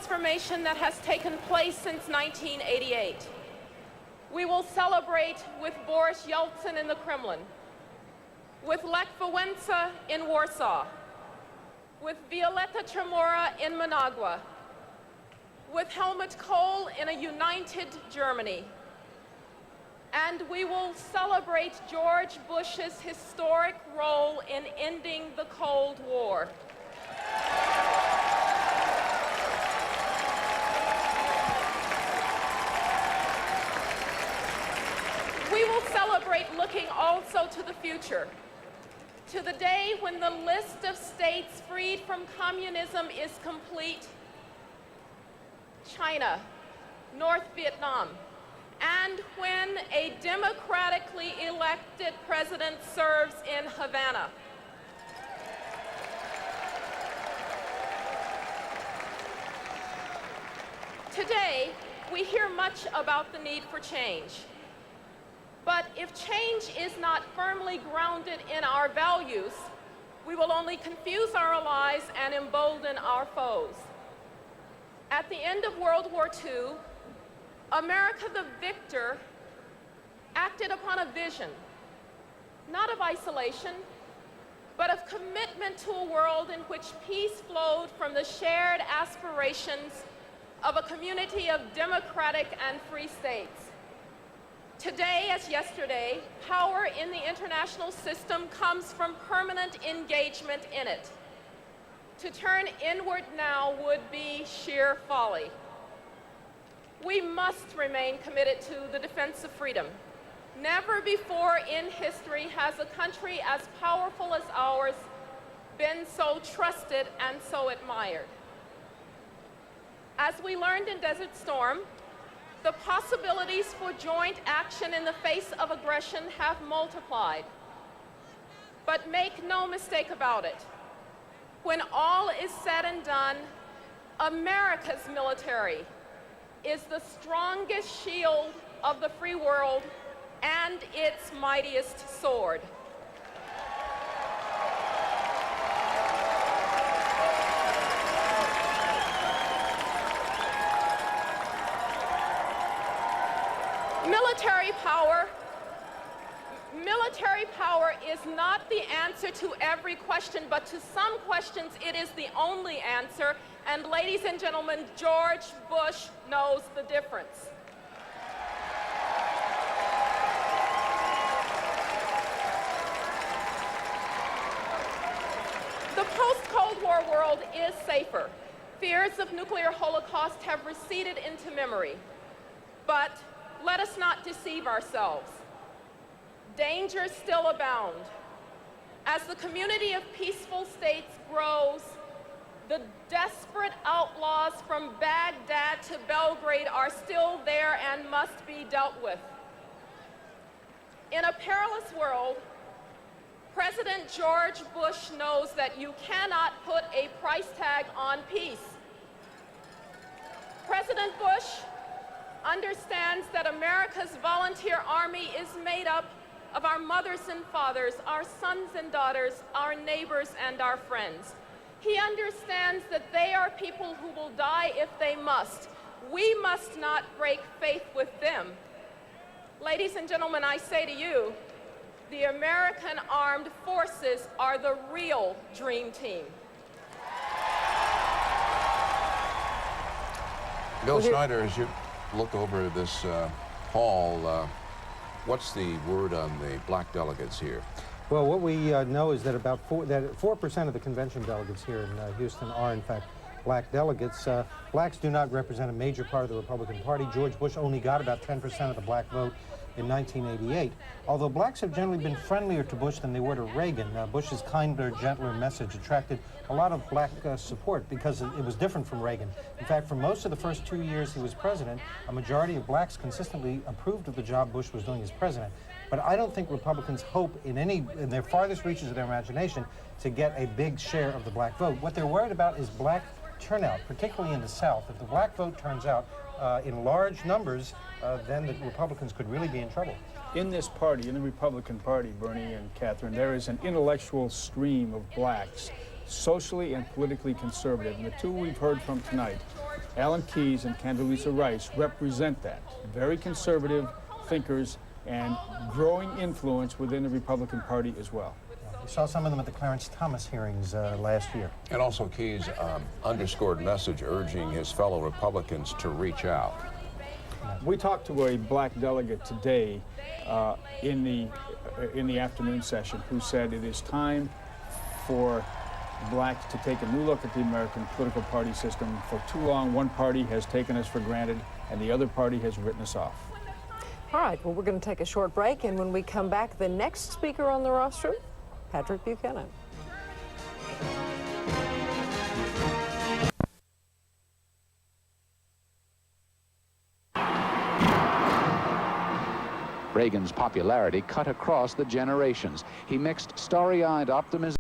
transformation that has taken place since 1988. We will celebrate with Boris Yeltsin in the Kremlin, with Lech Wałęsa in Warsaw, with Violeta Chamorro in Managua, with Helmut Kohl in a united Germany. And we will celebrate George Bush's historic role in ending the Cold War. We will celebrate looking also to the future, to the day when the list of states freed from communism is complete: China, North Vietnam, and when a democratically elected president serves in Havana. Today, we hear much about the need for change. But if change is not firmly grounded in our values, we will only confuse our allies and embolden our foes. At the end of World War II, America the victor acted upon a vision, not of isolation, but of commitment to a world in which peace flowed from the shared aspirations of a community of democratic and free states. Today, as yesterday, power in the international system comes from permanent engagement in it. To turn inward now would be sheer folly. We must remain committed to the defense of freedom. Never before in history has a country as powerful as ours been so trusted and so admired. As we learned in Desert Storm, the possibilities for joint action in the face of aggression have multiplied. But make no mistake about it, when all is said and done, America's military is the strongest shield of the free world and its mightiest sword. Military power is not the answer to every question, but to some questions it is the only answer. And ladies and gentlemen, George Bush knows the difference. The post-Cold War world is safer. Fears of nuclear holocaust have receded into memory. But let us not deceive ourselves. Dangers still abound. As the community of peaceful states grows, the desperate outlaws from Baghdad to Belgrade are still there and must be dealt with. In a perilous world, President George Bush knows that you cannot put a price tag on peace. President Bush understands that America's volunteer army is made up of our mothers and fathers, our sons and daughters, our neighbors and our friends. He understands that they are people who will die if they must. We must not break faith with them. Ladies and gentlemen, I say to you, the American armed forces are the real dream team. Bill Snyder, as you look over this hall, what's the word on the black delegates here? Well, what we know is that about 4% of the convention delegates here in Houston are, in fact, black delegates. Blacks do not represent a major part of the Republican Party. George Bush only got about 10% of the black vote in 1988. Although blacks have generally been friendlier to Bush than they were to Reagan, Bush's kinder, gentler message attracted a lot of black support because it was different from Reagan. In fact, for most of the first 2 years he was president, a majority of blacks consistently approved of the job Bush was doing as president. But I don't think Republicans hope in their farthest reaches of their imagination to get a big share of the black vote. What they're worried about is black turnout, particularly in the South. If the black vote turns out in large numbers, then the Republicans could really be in trouble. In this party, in the Republican Party, Bernie and Catherine, there is an intellectual stream of blacks, socially and politically conservative. And the two we've heard from tonight Alan Keyes and Condoleezza Rice represent that. Very conservative thinkers and growing influence within the Republican Party as well. We saw some of them at the Clarence Thomas hearings last year. And also Keyes' underscored message urging his fellow Republicans to reach out. We talked to a black delegate today in the afternoon session who said it is time for blacks to take a new look at the American political party system. For too long, one party has taken us for granted and the other party has written us off. All right, well, we're going to take a short break, and when we come back, the next speaker on the rostrum, Patrick Buchanan. Reagan's popularity cut across the generations. He mixed starry-eyed optimism